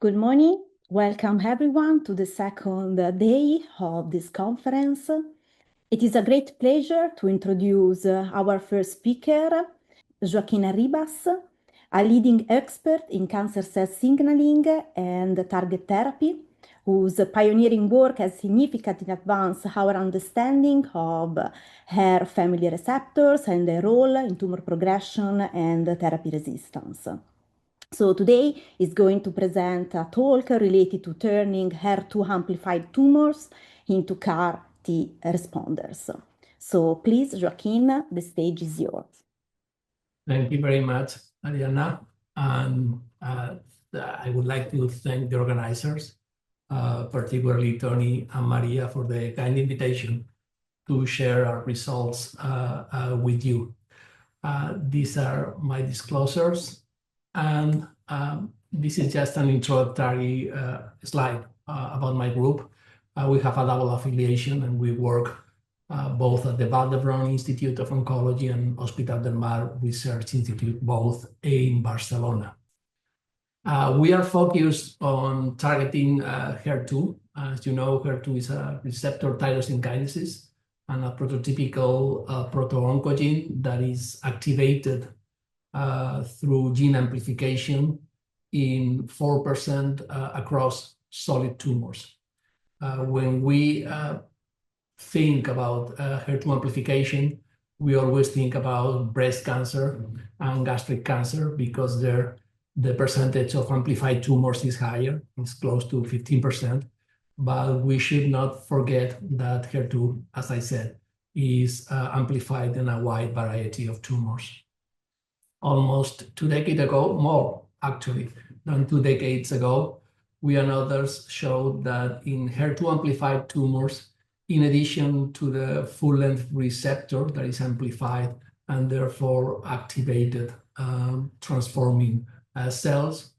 Good morning. Welcome everyone to the second day of this conference. It is a great pleasure to introduce our first speaker, Joaquin Arribas, a leading expert in cancer cell signaling and target therapy, whose pioneering work has significantly advanced our understanding of HER family receptors and their role in tumor progression and therapy resistance. So today is going to present a talk related to turning HER2-amplified tumors into CAR T responders. So please, Joaquin, the stage is yours. Thank you very much, Ariana. And I would like to thank the organizers, particularly Tony and Maria, for the kind invitation to share our results with you. These are my disclosures. And this is just an introductory slide about my group. We have a double affiliation and we work both at the Vall d'Hebron Institute of Oncology and Hospital del Mar Research Institute, both in Barcelona. We are focused on targeting HER2. As you know, HER2 is a receptor tyrosine kinase and a prototypical proto-oncogene that is activated through gene amplification in 4% across solid tumors. When we think about HER2 amplification, we always think about breast cancer and gastric cancer because the percentage of amplified tumors is higher, it's close to 15%. But we should not forget that HER2, as I said, is amplified in a wide variety of tumors. Almost 2 decades ago, more actually than 2 decades ago, we and others showed that in HER2 amplified tumors, in addition to the full-length receptor that is amplified and therefore activated, transforming cells,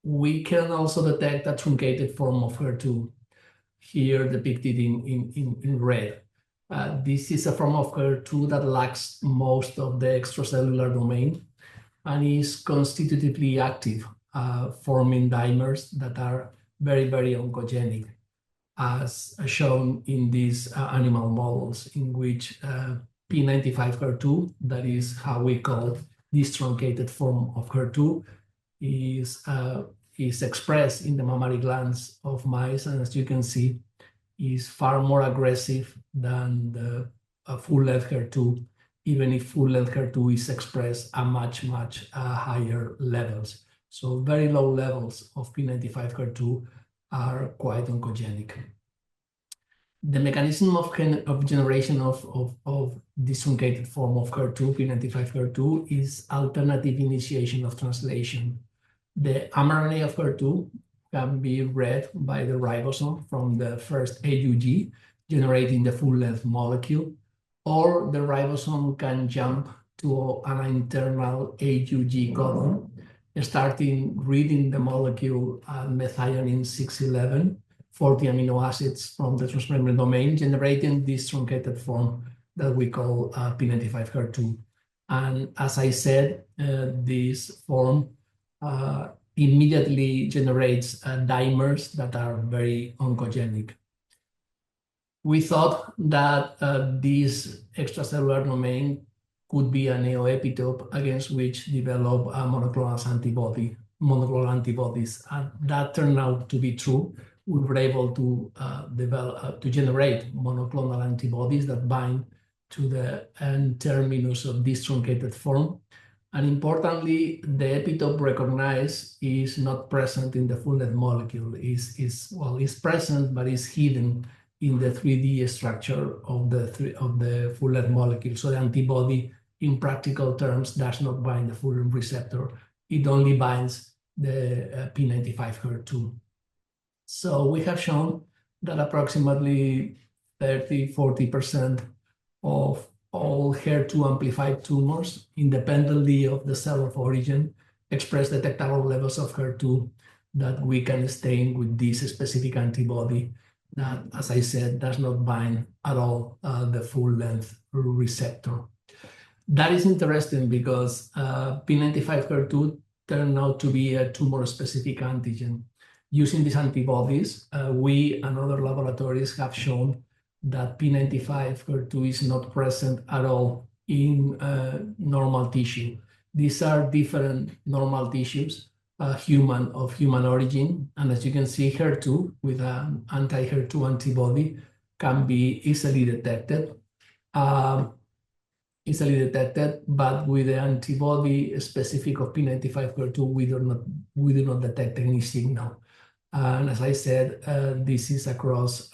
we can also detect a truncated form of HER2, here depicted in red. This is a form of HER2 that lacks most of the extracellular domain and is constitutively active, forming dimers that are very, very oncogenic, as shown in these animal models in which P95HER2, that is how we call this truncated form of HER2, is expressed in the mammary glands of mice, and as you can see, is far more aggressive than the full-length HER2, even if full-length HER2 is expressed at much higher levels. So very low levels of P95HER2 are quite oncogenic. The mechanism of generation of this truncated form of HER2, P95HER2, is alternative initiation of translation. The mRNA of HER2 can be read by the ribosome from the first AUG, generating the full-length molecule, or the ribosome can jump to an internal AUG codon, starting reading the molecule methionine 611, 40 amino acids from the transmembrane domain, generating this truncated form that we call P95HER2. And as I said, this form immediately generates dimers that are very oncogenic. We thought that this extracellular domain could be a neoepitope against which develop monoclonal antibodies, and that turned out to be true. We were able to generate monoclonal antibodies that bind to the N-terminus of this truncated form. And importantly, the epitope recognized is not present in the full-length molecule. It's present, but is hidden in the 3D structure of the full-length molecule. So the antibody, in practical terms, does not bind the full-length receptor. It only binds the P95HER2. So we have shown that approximately 30–40% of all HER2 amplified tumors, independently of the cell of origin, express detectable levels of HER2 that we can stain with this specific antibody that, as I said, does not bind at all the full-length receptor. That is interesting because P95HER2 turned out to be a tumor-specific antigen. Using these antibodies, we and other laboratories have shown that P95HER2 is not present at all in normal tissue. These are different normal tissues, of human origin, and as you can see, HER2 with an anti-HER2 antibody can be easily detected, but with the antibody specific of P95HER2, we do not detect any signal. And as I said, this is across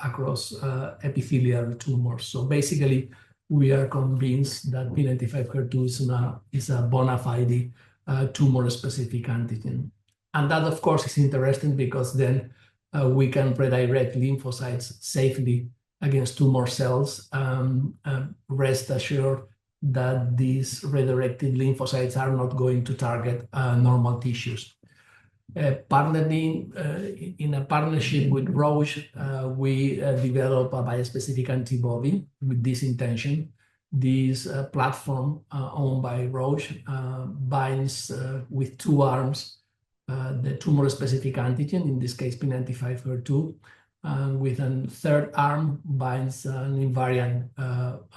epithelial tumors. So basically, we are convinced that P95HER2 is a bona fide tumor-specific antigen. And that, of course, is interesting because then we can redirect lymphocytes safely against tumor cells. Rest assured that these redirected lymphocytes are not going to target normal tissues. Partnering in a partnership with Roche, we developed a bispecific antibody with this intention. This platform owned by Roche binds with two arms the tumor-specific antigen, in this case P95HER2, with a third arm binds an invariant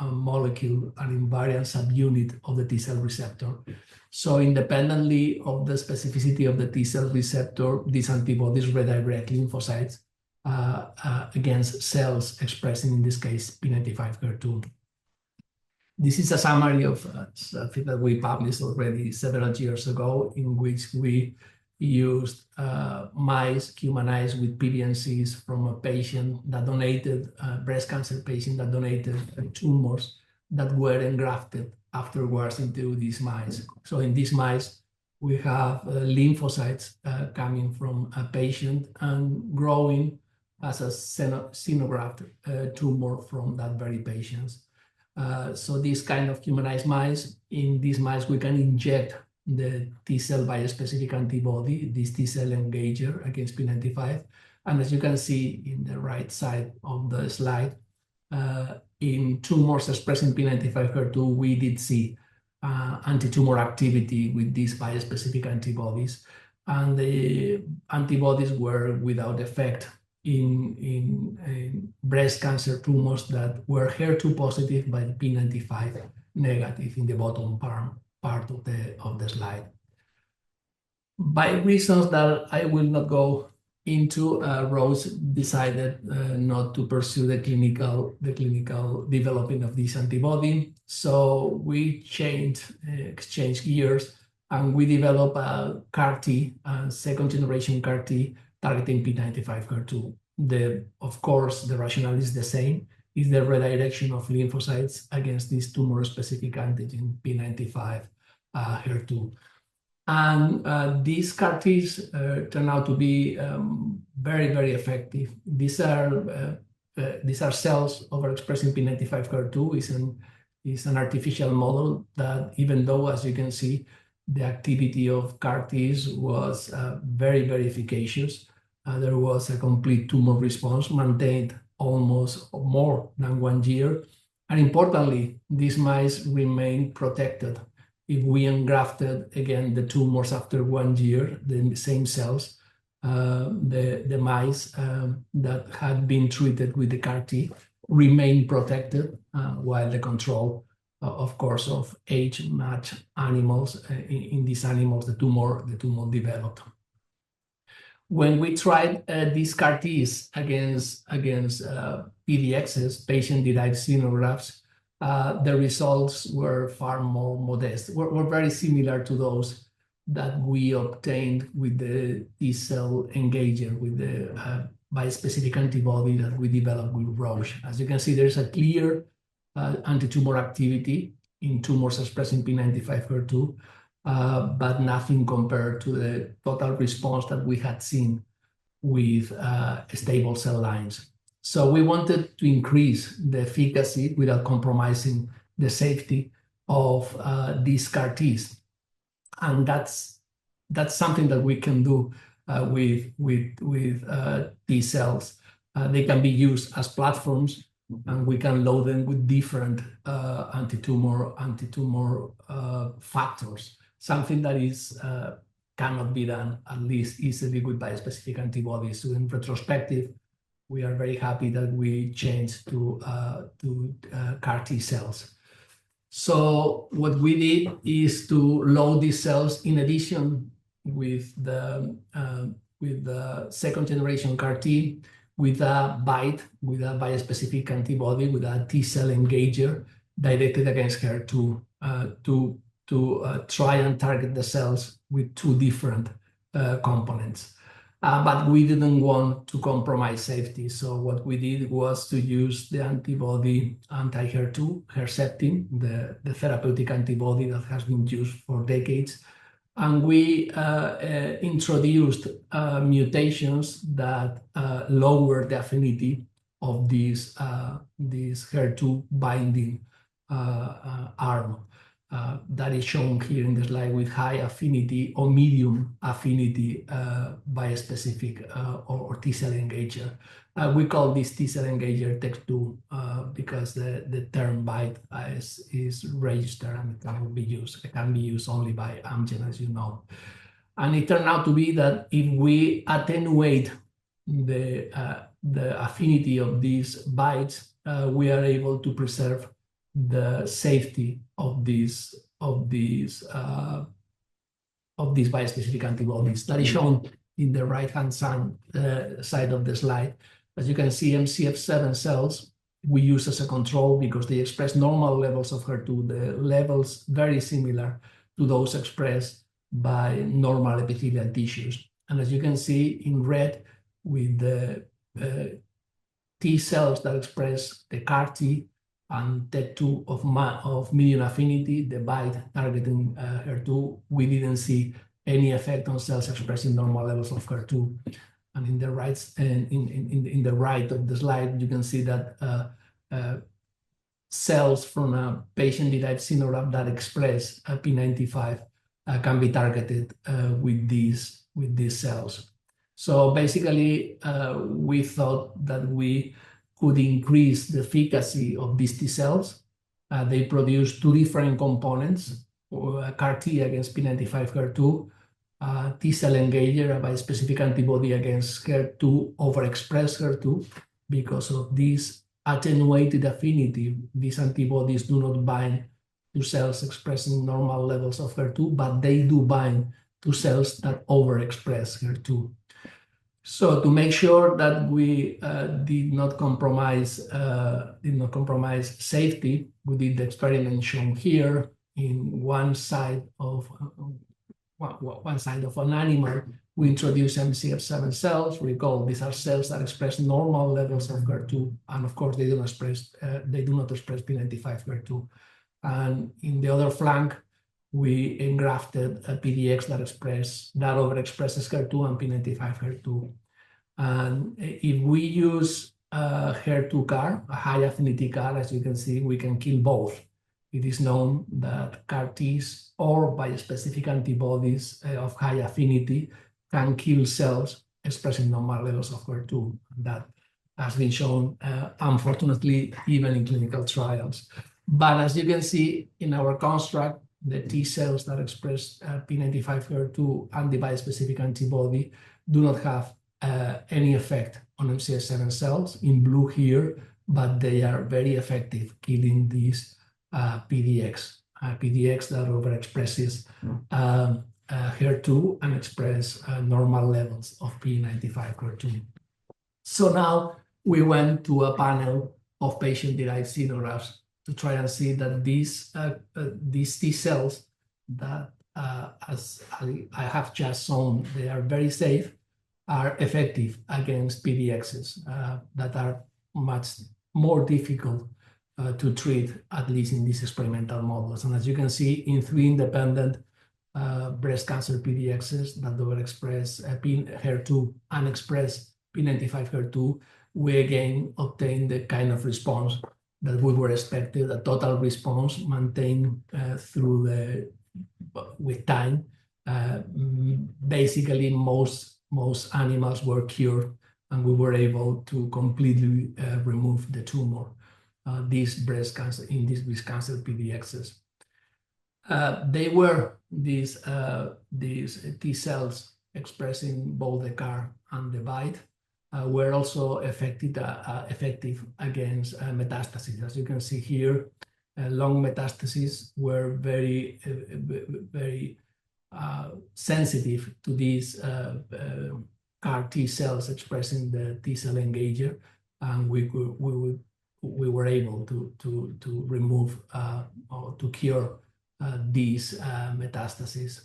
molecule, an invariant subunit of the T-cell receptor. So independently of the specificity of the T-cell receptor, these antibodies redirect lymphocytes against cells expressing, in this case, P95HER2. This is a summary of something that we published already several years ago, in which we used mice, humanized with PBMCs from a patient that donated, breast cancer patient that donated tumors that were engrafted afterwards into these mice. So in these mice, we have lymphocytes coming from a patient and growing as a xenograft tumor from that very patient. So this kind of humanized mice, in these mice, we can inject the T-cell bispecific antibody, this T-cell engager against P95. And as you can see in the right side of the slide, in tumors expressing P95HER2, we did see anti-tumor activity with these bispecific antibodies. And the antibodies were without effect in breast cancer tumors that were HER2 positive but P95 negative in the bottom part of the slide. By reasons that I will not go into, Roche decided not to pursue the clinical development of this antibody. So we exchanged gears, and we developed a CAR T, second generation CAR T targeting P95HER2. Of course, the rationale is the same, is the redirection of lymphocytes against this tumor-specific antigen P95HER2. And these CAR Ts turn out to be very, very effective. These are cells overexpressing P95HER2. Is an artificial model that, even though, as you can see, the activity of CAR Ts was very, very efficacious, there was a complete tumor response maintained almost more than 1 year. And importantly, these mice remain protected. If we engrafted again the tumors after 1 year, the same cells, the mice that had been treated with the CAR T remain protected, while the control, of course, of age-matched animals, in these animals, the tumor developed. When we tried these CAR Ts against PDXs, patient-derived xenografts, the results were far more modest, were very similar to those that we obtained with the T-cell engager, with the bispecific antibody that we developed with Roche. As you can see, there's a clear anti-tumor activity in tumors expressing P95HER2, but nothing compared to the total response that we had seen with stable cell lines. So we wanted to increase the efficacy without compromising the safety of these CAR Ts. And that's something that we can do with T cells. They can be used as platforms, and we can load them with different anti-tumor factors. Something that is cannot be done, at least easily, with bispecific antibodies. So in retrospective, we are very happy that we changed to CAR T cells. So what we did is to load these cells in addition with the second generation CAR T with a BiTE, with a bispecific antibody, with a T cell engager directed against HER2 to try and target the cells with two different components. But we didn't want to compromise safety. So what we did was to use the antibody anti-HER2, Herceptin, the therapeutic antibody that has been used for decades. And we introduced mutations that lower the affinity of these HER2 binding arm. That is shown here in the slide with high affinity or medium affinity bispecific or T-cell engager. We call this T-cell engager TEC2 because the term BiTE is registered and it can be used only by Amgen, as you know. And it turned out to be that if we attenuate the affinity of these BiTEs, we are able to preserve the safety of these bispecific antibodies. That is shown in the right-hand side of the slide. As you can see, MCF7 cells we use as a control because they express normal levels of HER2, the levels very similar to those expressed by normal epithelial tissues. And as you can see in red, with the T cells that express the CAR T and TEC2 of medium affinity, the BiTE targeting HER2, we didn't see any effect on cells expressing normal levels of HER2. And in the right, in the right of the slide, you can see that cells from a patient-derived xenograft that express P95 can be targeted with these cells. So basically, we thought that we could increase the efficacy of these T cells. They produce two different components, CAR T against P95 HER2, T cell engager, a bispecific antibody against HER2, overexpress HER2. Because of this attenuated affinity, these antibodies do not bind to cells expressing normal levels of HER2, but they do bind to cells that overexpress HER2. So to make sure that we did not compromise safety, we did the experiment shown here. In one side of an animal, we introduce MCF7 cells. Recall these are cells that express normal levels of HER2, and of course they do not express P95 HER2. And in the other flank, we engrafted a PDX that overexpresses HER2 and P95 HER2. And if we use HER2 CAR, a high affinity CAR, as you can see, we can kill both. It is known that CAR Ts or bispecific antibodies of high affinity can kill cells expressing normal levels of HER2. That has been shown, unfortunately, even in clinical trials. But as you can see in our construct, the T cells that express P95 HER2 and the bispecific antibody do not have any effect on MCF7 cells in blue here, but they are very effective killing these PDX that overexpresses HER2 and express normal levels of P95 HER2. So now we went to a panel of patient-derived xenografts to try and see that these T cells that, as I have just shown, they are very safe, are effective against PDXs that are much more difficult to treat, at least in these experimental models. And as you can see, in 3 independent breast cancer PDXs that overexpress HER2 and express P95 HER2, we again obtained the kind of response that we were expected, a total response maintained with time. Basically, most animals were cured, and we were able to completely remove the tumor, these breast cancer PDXs. They were these T cells expressing both the CAR and the BiTE were also effective against metastases. As you can see here, lung metastases were very sensitive to these CAR T cells expressing the T cell engager, and we were able to remove or to cure these metastases.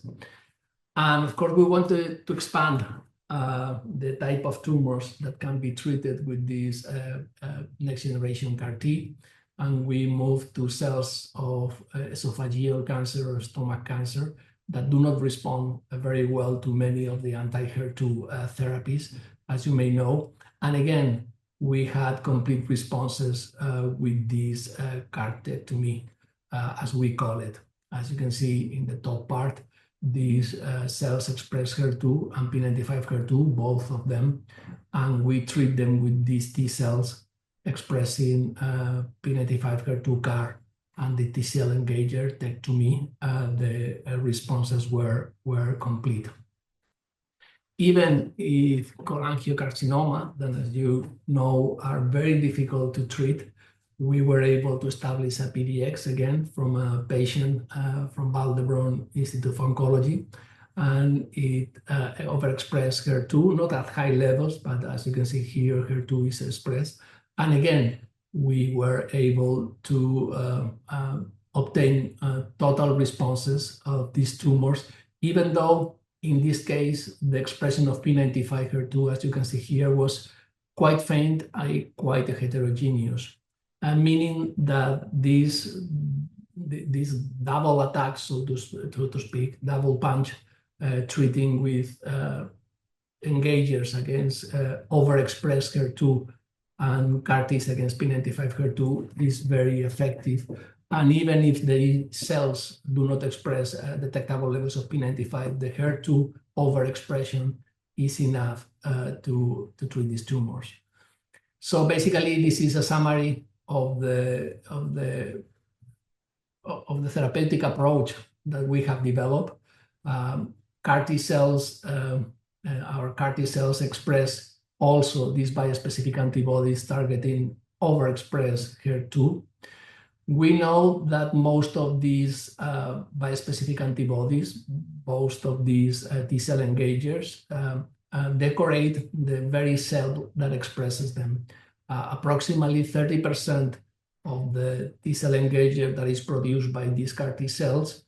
And of course, we wanted to expand the type of tumors that can be treated with this next generation CAR T. And we moved to cells of esophageal cancer or stomach cancer that do not respond very well to many of the anti-HER2 therapies, as you may know. And again, we had complete responses with this CAR-T, as we call it. As you can see in the top part, these cells express HER2 and P95HER2, both of them, and we treat them with these T cells expressing P95HER2 CAR and the T cell engager TEC2me. The responses were complete. Even if cholangiocarcinoma, that as you know are very difficult to treat, we were able to establish a PDX again from a patient from Vall d'Hebron Institute of Oncology, and it overexpressed HER2, not at high levels, but as you can see here, HER2 is expressed. And again, we were able to obtain total responses of these tumors, even though in this case, the expression of P95HER2, as you can see here, was quite faint and quite heterogeneous, meaning that these double attacks, so to speak, double punch, treating with engagers against overexpressed HER2 and CAR-Ts against P95HER2 is very effective. And even if the cells do not express detectable levels of P95, the HER2 overexpression is enough to treat these tumors. So basically, this is a summary of the therapeutic approach that we have developed. CAR-T cells, our CAR-T cells express also these bispecific antibodies targeting overexpressed HER2. We know that most of these bispecific antibodies, most of these T cell engagers, decorate the very cell that expresses them. Approximately 30% of the T cell engager that is produced by these CAR-T cells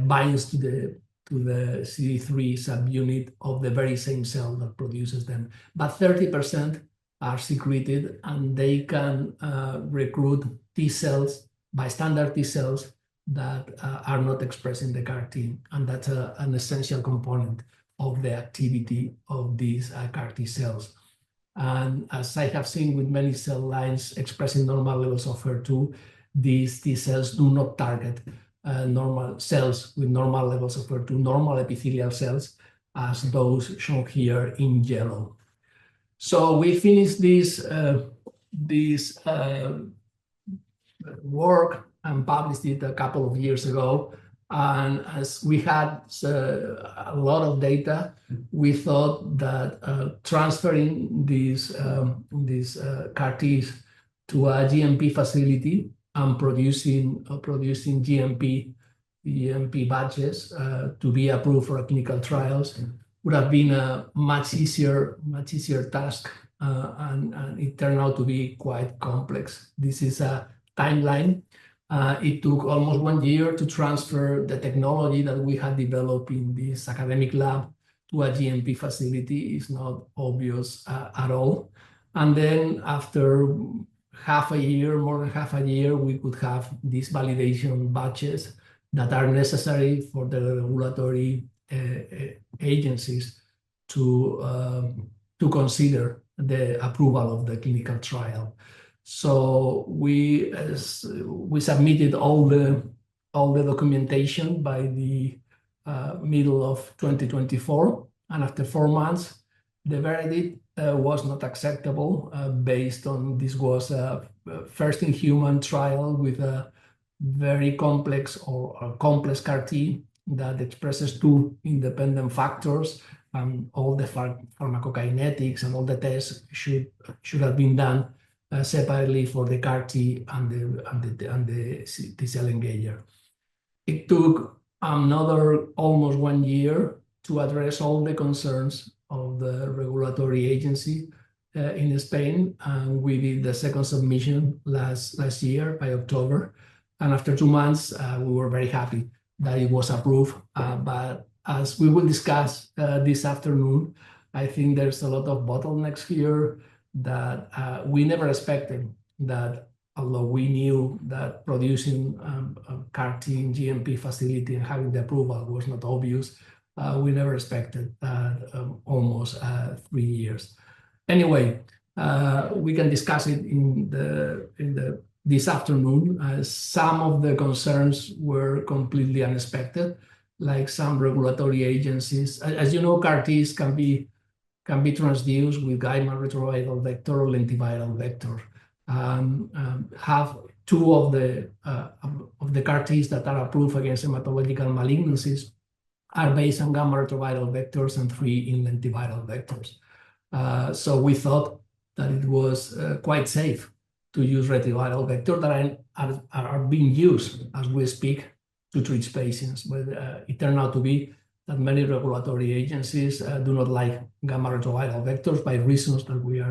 binds to the CD3 subunit of the very same cell that produces them. But 30% are secreted, and they can recruit T cells, bystander T cells, that are not expressing the CAR-T, and that's an essential component of the activity of these CAR-T cells. And as I have seen with many cell lines expressing normal levels of HER2, these T cells do not target normal cells with normal levels of HER2, normal epithelial cells, as those shown here in yellow. So we finished this work and published it a couple of years ago. And as we had a lot of data, we thought that transferring these CAR-Ts to a GMP facility and producing GMP batches to be approved for clinical trials would have been a much easier task, and it turned out to be quite complex. This is a timeline. It took almost 1 year to transfer the technology that we had developed in this academic lab to a GMP facility. It's not obvious at all. And then after half a year, more than half a year, we could have these validation batches that are necessary for the regulatory agencies to consider the approval of the clinical trial. So we submitted all the documentation by the middle of 2024, and after 4 months, the verdict was not acceptable based on this was a first-in-human trial with a very complex or complex CAR T that expresses two independent factors, and all the pharmacokinetics and all the tests should have been done separately for the CAR T and the T-cell engager. It took another almost 1 year to address all the concerns of the regulatory agency in Spain, and we did the second submission last year by October. And after 2 months, we were very happy that it was approved. But as we will discuss this afternoon, I think there's a lot of bottlenecks here that we never expected, that although we knew that producing a CAR T in GMP facility and having the approval was not obvious, we never expected that almost 3 years. Anyway, we can discuss it this afternoon. Some of the concerns were completely unexpected, like some regulatory agencies. As you know, CAR Ts can be transduced with gamma retroviral vector or lentiviral vector. Have two of the CAR Ts that are approved against hematological malignancies are based on gamma retroviral vectors and 3 in lentiviral vectors. So we thought that it was quite safe to use retroviral vector that are being used as we speak to treat patients. But it turned out to be that many regulatory agencies do not like gamma retroviral vectors by reasons that we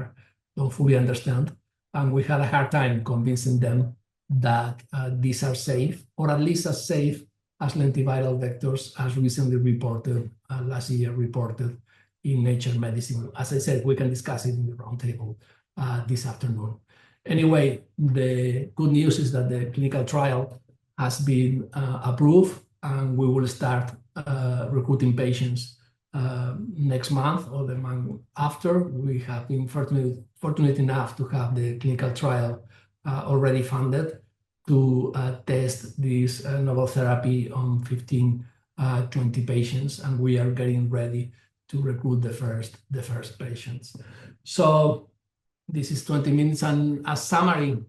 don't fully understand. And we had a hard time convincing them that these are safe, or at least as safe as lentiviral vectors, as recently reported, last year reported in Nature Medicine. As I said, we can discuss it in the roundtable this afternoon. Anyway, the good news is that the clinical trial has been approved, and we will start recruiting patients next month or the month after. We have been fortunate enough to have the clinical trial already funded to test this novel therapy on 15-20 patients, and we are getting ready to recruit the first patients. So this is 20 minutes, and as summary,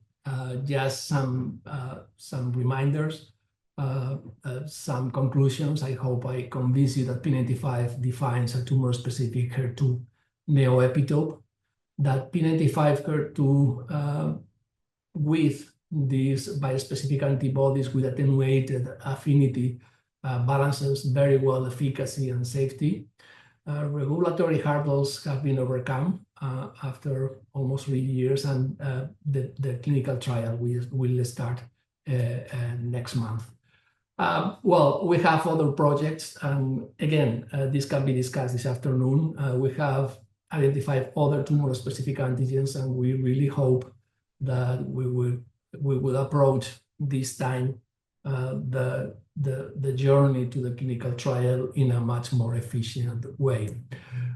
just some reminders, some conclusions. I hope I convince you that P95 defines a tumor-specific HER2 neoepitope, that P95 HER2 with these bispecific antibodies with attenuated affinity balances very well efficacy and safety. Regulatory hurdles have been overcome after almost 3 years, and the clinical trial will start next month. Well, we have other projects, and again, this can be discussed this afternoon. We have identified other tumor-specific antigens, and we really hope that we will approach this time the journey to the clinical trial in a much more efficient way.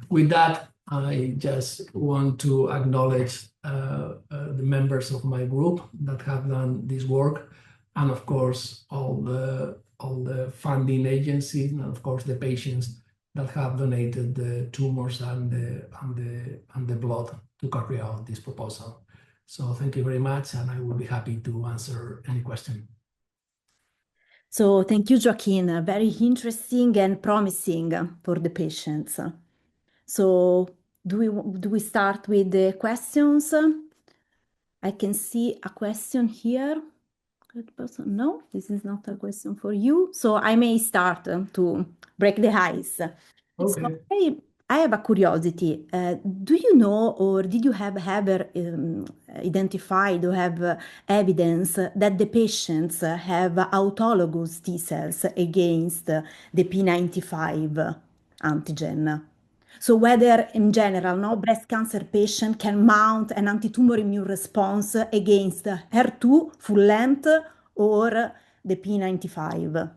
With that, I just want to acknowledge the members of my group that have done this work, and of course all the funding agencies, and of course the patients that have donated the tumors and the blood to carry out this proposal. So thank you very much, and I will be happy to answer any question. So thank you, Joaquin. Very interesting and promising for the patients. So do we start with the questions? I can see a question here. Good person. No, this is not a question for you. So I may start to break the ice. Okay. So I have a curiosity. Do you know, or did you have ever identified or have evidence that the patients have autologous T cells against the P95 antigen? So whether in general, no, breast cancer patient can mount an anti-tumor immune response against HER2 full length or the P95?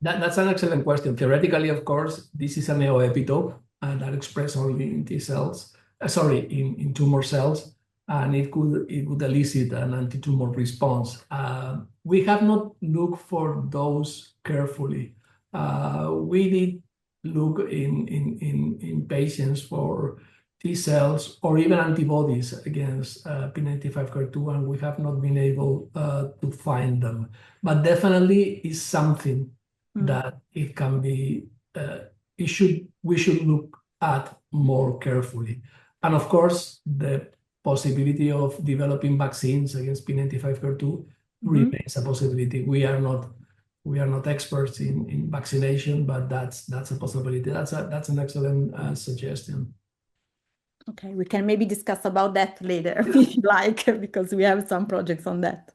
That's an excellent question. Theoretically, of course, this is a neoepitope that expresses only in T cells, in tumor cells, and it would elicit an anti-tumor response. We have not looked for those carefully. We did look in patients for T cells or even antibodies against P95 HER2, and we have not been able to find them. But definitely is something that it can be, we should look at more carefully. And of course, the possibility of developing vaccines against P95 HER2 remains a possibility. We are not experts in vaccination, but that's a possibility. That's an excellent suggestion. Okay, we can maybe discuss about that later if you like, because we have some projects on that.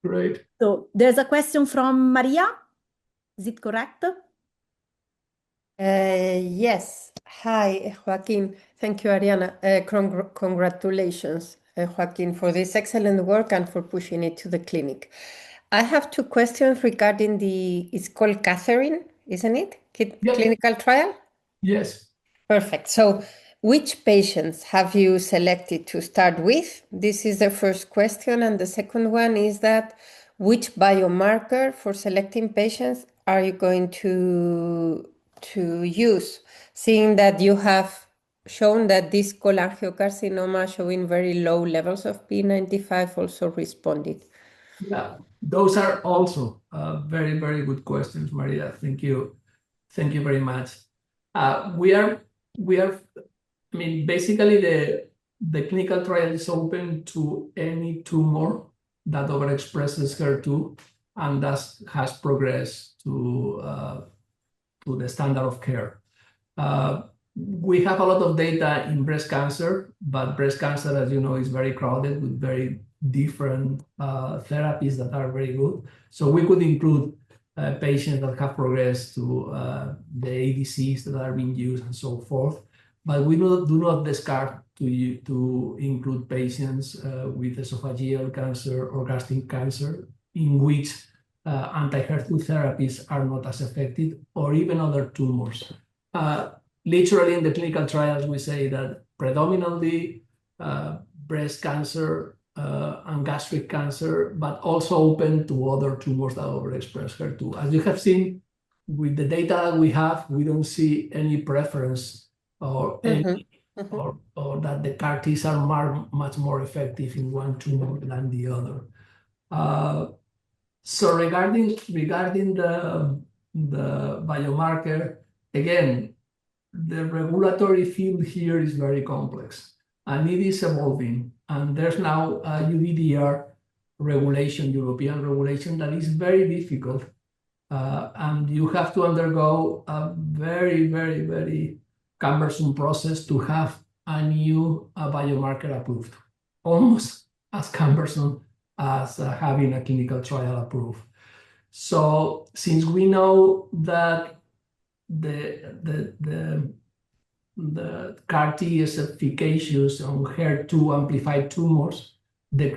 Great. So there's a question from Maria. Is it correct? Yes. Hi, Joaquin. Thank you, Ariana. Congratulations, Joaquin, for this excellent work and for pushing it to the clinic. I have two questions regarding it's called Catherine, isn't it? Yep. Clinical trial? Yes. Perfect. So, which patients have you selected to start with? This is the first question. And the second one is that which biomarker for selecting patients are you going to use, seeing that you have shown that this cholangiocarcinoma showing very low levels of P95 also responded? Yeah, those are also very, very good questions, Maria. Thank you. Thank you very much. We are, I mean, basically the clinical trial is open to any tumor that overexpresses HER2 and thus has progressed to the standard of care. We have a lot of data in breast cancer, but breast cancer, as you know, is very crowded with very different therapies that are very good. So we could include patients that have progressed to the ADCs that are being used and so forth. But we do not discard to include patients with esophageal cancer or gastric cancer in which anti-HER2 therapies are not as effective, or even other tumors. Literally in the clinical trials, we say that predominantly breast cancer and gastric cancer, but also open to other tumors that overexpress HER2. As you have seen with the data that we have, we don't see any preference or or that the CAR Ts are much more effective in one tumor than the other. So regarding the biomarker, again, the regulatory field here is very complex and it is evolving. And there's now a UDDR regulation, European regulation, that is very difficult. And you have to undergo a very, very, very cumbersome process to have a new biomarker approved, almost as cumbersome as having a clinical trial approved. So since we know that the CAR T is efficacious on HER2-amplified tumors, the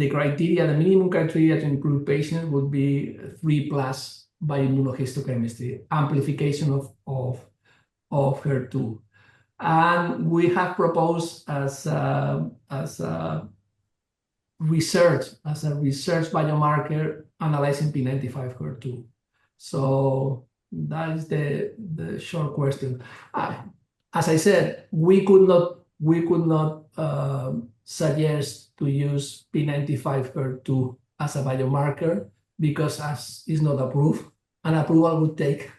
criteria, the minimum criteria to include patients would be 3+ by immunohistochemistry, amplification of HER2. And we have proposed as a research biomarker analyzing P95 HER2. So that is the short question. As I said, we could not suggest to use P95 HER2 as a biomarker because as is not approved, an approval would take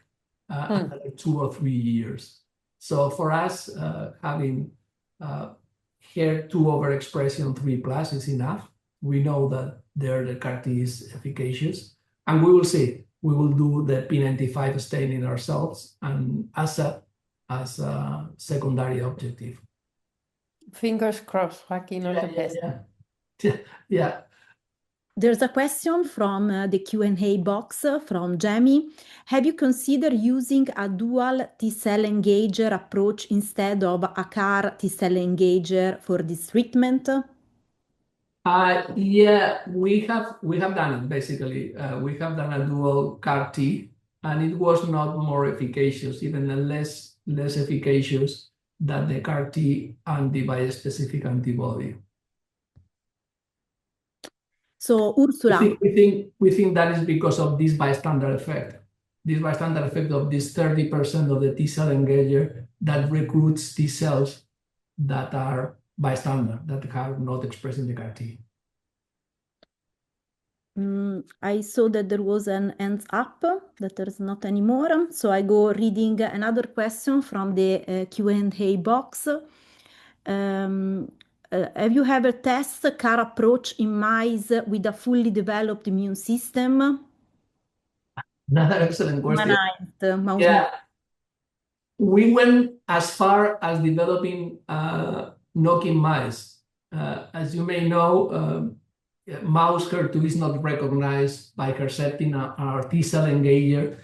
another 2 or 3 years. So for us, having HER2 overexpression 3+ is enough. We know that there the CAR T is efficacious, and we will see. We will do the P95 staining ourselves and as a secondary objective. Fingers crossed, Joaquin, all the best. Yeah. There's a question from the Q&A box from Jamie. Have you considered using a dual T-cell engager approach instead of a CAR T-cell engager for this treatment? Yeah, we have done it basically. We have done a dual CAR T, and it was not more efficacious, even less efficacious than the CAR T and the bispecific antibody. So Ursula, we think that is because of this bystander effect. This bystander effect of this 30% of the T-cell engager that recruits T cells that are bystander, that are not expressing the CAR-T. I saw that there was an hands up, that there's not anymore. So I go reading another question from the Q&A box. Have you ever tested CAR approach in mice with a fully developed immune system? Another excellent question. Humanized mouse Yeah. We went as far as developing knocking mice. As you may know, mouse HER2 is not recognized by Herceptin. Our T-cell engager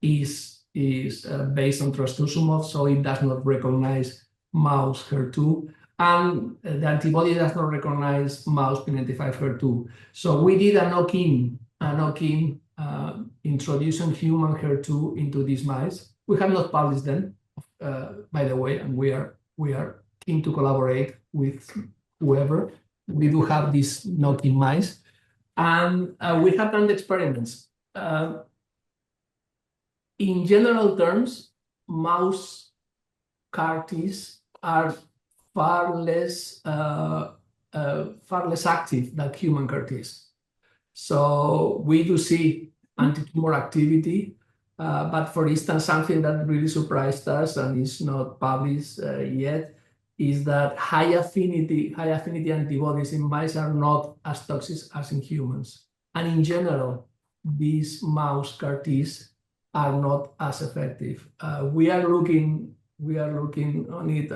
is based on trastuzumab, so it does not recognize mouse HER2. And the antibody does not recognize mouse P95 HER2. So we did a knock-in introducing human HER2 into these mice. We have not published them, by the way, and we are keen to collaborate with whoever. We do have these knock-in mice, and we have done the experiments. In general terms, mouse CAR-Ts are far less active than human CAR-Ts. So we do see anti-tumor activity, but for instance, something that really surprised us and is not published yet is that high affinity antibodies in mice are not as toxic as in humans. And in general, these mouse CAR-Ts are not as effective. We are looking on it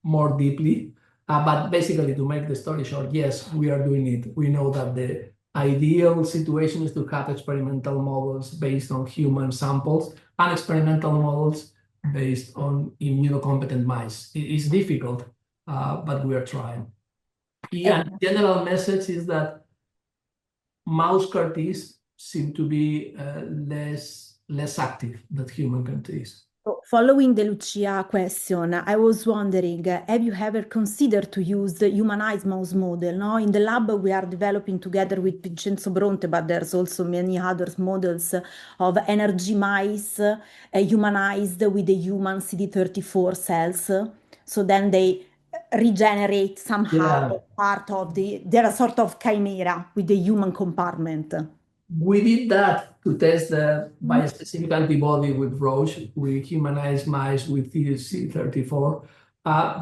more deeply, but basically, to make the story short, yes, we are doing it. We know that the ideal situation is to have experimental models based on human samples and experimental models based on immunocompetent mice. It is difficult, but we are trying. Yeah, the general message is that mouse CAR-Ts seem to be less active than human CAR-Ts. Following the Lucia question, I was wondering, have you ever considered to use the humanized mouse model? No? In the lab, we are developing together with Vincenzo Bronte, but there's also many other models of energy mice humanized with the human CD34 cells. So then they regenerate somehow part of they're a sort of chimera with the human compartment. We did that to test the bispecific antibody with Roche. We humanized mice with CD34.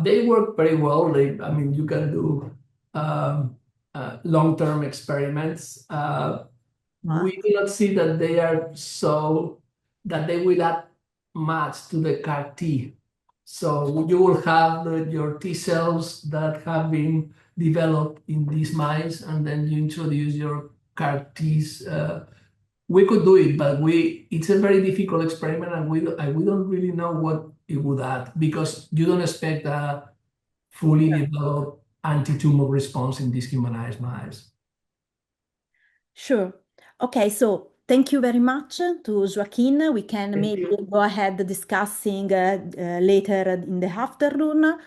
They work very well. You can do long-term experiments. We do not see that they will add much to the CAR-T. So you will have your T cells that have been developed in these mice, and then you introduce your CAR-Ts. We could do it, but it's a very difficult experiment, and we don't really know what it would add, because you don't expect a fully developed anti-tumor response in these humanized mice. Sure. Okay, so thank you very much to Joaquin. We can maybe go ahead discussing later in the afternoon.